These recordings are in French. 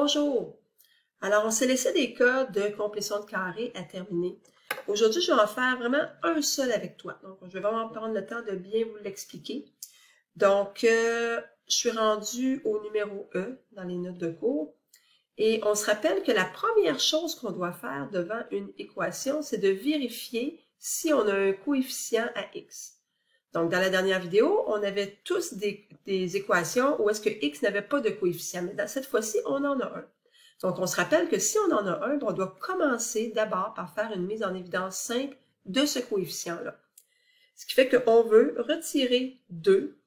Bonjour! Alors, on s'est laissé des cas de complétion de carré à terminer. Aujourd'hui, je vais en faire vraiment un seul avec toi. Donc, je vais vraiment prendre le temps de bien vous l'expliquer. Donc, je suis rendue au numéro E dans les notes de cours. Et on se rappelle que la première chose qu'on doit faire devant une équation, c'est de vérifier si on a un coefficient à x. Donc, dans la dernière vidéo, on avait tous des équations où est-ce que x n'avait pas de coefficient. Mais dans cette fois-ci, on en a un. Donc, on se rappelle que si on en a un, on doit commencer d'abord par faire une mise en évidence simple de ce coefficient-là. Ce qui fait qu'on veut retirer 2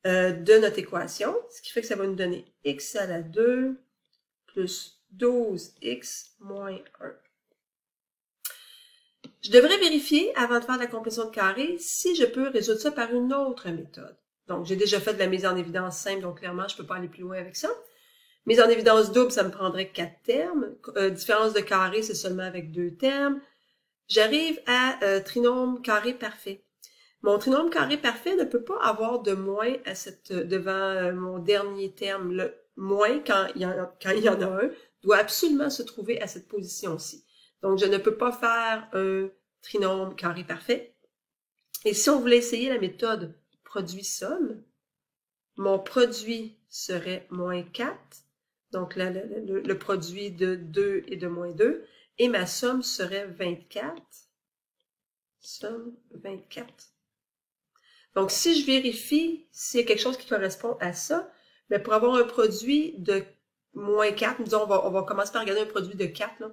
de notre équation, ce qui fait que ça va nous donner x à la 2 plus 12x moins 1. Je devrais vérifier, avant de faire la complétion de carré, si je peux résoudre ça par une autre méthode. Donc, j'ai déjà fait de la mise en évidence simple, donc clairement, je ne peux pas aller plus loin avec ça. Mise en évidence double, ça me prendrait 4 termes. Différence de carré, c'est seulement avec 2 termes. J'arrive à trinôme carré parfait. Mon trinôme carré parfait ne peut pas avoir de moins à devant mon dernier terme. Le moins, quand il y en a un, doit absolument se trouver à cette position-ci. Donc, je ne peux pas faire un trinôme carré parfait. Et si on voulait essayer la méthode produit-somme, mon produit serait moins 4. Donc, là, le produit de 2 et de moins 2. Et ma somme serait 24. Somme 24. Donc, si je vérifie s'il y a quelque chose qui correspond à ça, bien, pour avoir un produit de moins 4, disons, on va commencer par regarder un produit de 4, là.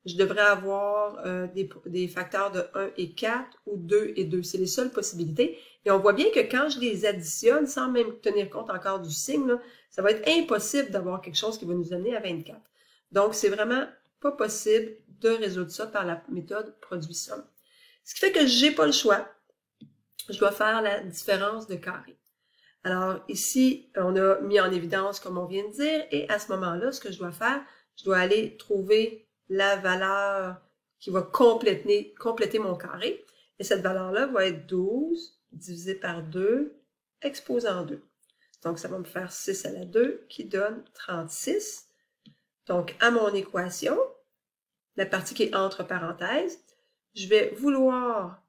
Je devrais avoir des facteurs de 1 et 4 ou 2 et 2. C'est les seules possibilités. Et on voit bien que quand je les additionne, sans même tenir compte encore du signe, là, ça va être impossible d'avoir quelque chose qui va nous amener à 24. Donc, c'est vraiment pas possible de résoudre ça par la méthode produit-somme. Ce qui fait que j'ai pas le choix. Je dois faire la différence de carré. Alors, ici, on a mis en évidence, comme on vient de dire, et à ce moment-là, ce que je dois faire, je dois aller trouver la valeur qui va compléter mon carré. Et cette valeur-là va être 12 divisé par 2, exposant 2. Donc, ça va me faire 6 à la 2 qui donne 36. Donc, à mon équation, la partie qui est entre parenthèses, je vais vouloir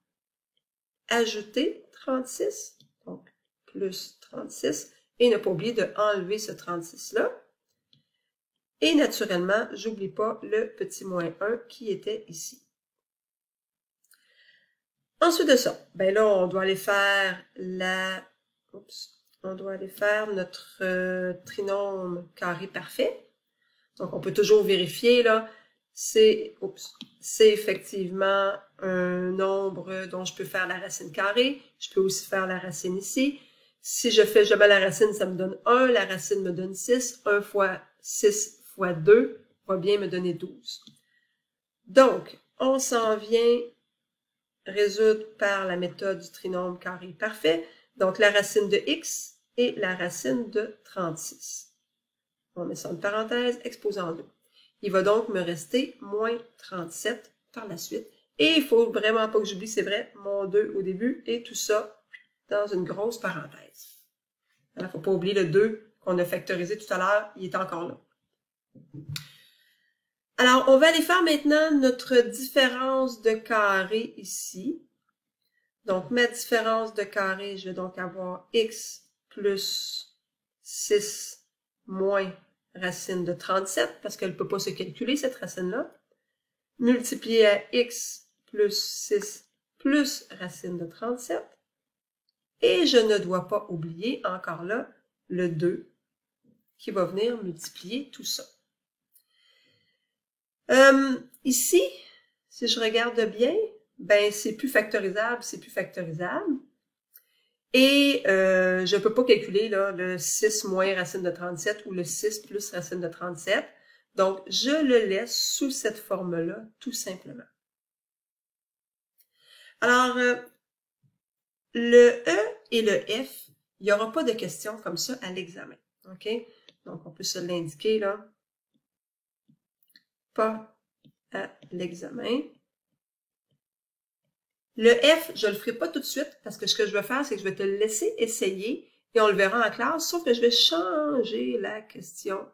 ajouter 36, donc plus 36, et ne pas oublier de enlever ce 36-là. Et naturellement, j'oublie pas le petit moins 1 qui était ici. Ensuite de ça, ben là, on doit aller faire notre trinôme carré parfait. Donc, on peut toujours vérifier, là, c'est effectivement un nombre dont je peux faire la racine carrée. Je peux aussi faire la racine ici. Si je fais jamais la racine, ça me donne 1. La racine me donne 6. 1 fois 6 fois 2 va bien me donner 12. Donc, on s'en vient résoudre par la méthode du trinôme carré parfait. Donc, la racine de x et la racine de 36. On met ça en parenthèse, exposant 2. Il va donc me rester moins 37 par la suite. Et il faut vraiment pas que j'oublie, c'est vrai, mon 2 au début et tout ça dans une grosse parenthèse. Il ne faut pas oublier le 2 qu'on a factorisé tout à l'heure, il est encore là. Alors, on va aller faire maintenant notre différence de carré ici. Donc, ma différence de carré, je vais donc avoir x plus 6 moins racine de 37, parce qu'elle ne peut pas se calculer, cette racine-là, multiplié à x plus 6 plus racine de 37. Et je ne dois pas oublier, encore là, le 2 qui va venir multiplier tout ça. Ici, si je regarde bien, ben c'est plus factorisable, c'est plus factorisable. Et je ne peux pas calculer là, le 6 moins racine de 37 ou le 6 plus racine de 37. Donc, je le laisse sous cette forme-là, tout simplement. Alors, le E et le F, il n'y aura pas de questions comme ça à l'examen. OK? Donc, on peut se l'indiquer là. Pas à l'examen. Le F, je ne le ferai pas tout de suite parce que ce que je vais faire, c'est que je vais te le laisser essayer et on le verra en classe, sauf que je vais changer la question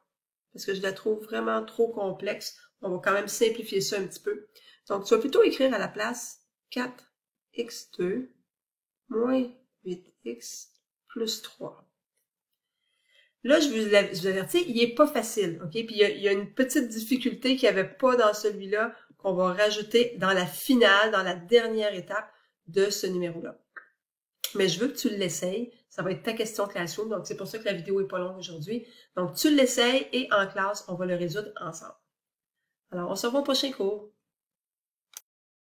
parce que je la trouve vraiment trop complexe. On va quand même simplifier ça un petit peu. Donc, tu vas plutôt écrire à la place 4x2 moins 8x plus 3. Là, je vous avertis, il est pas facile, OK? Puis il y a une petite difficulté qu'il n'y avait pas dans celui-là qu'on va rajouter dans la finale, dans la dernière étape de ce numéro-là. Mais je veux que tu l'essayes. Ça va être ta question Classroom, donc c'est pour ça que la vidéo est pas longue aujourd'hui. Donc, tu l'essayes et en classe, on va le résoudre ensemble. Alors, on se revoit au prochain cours.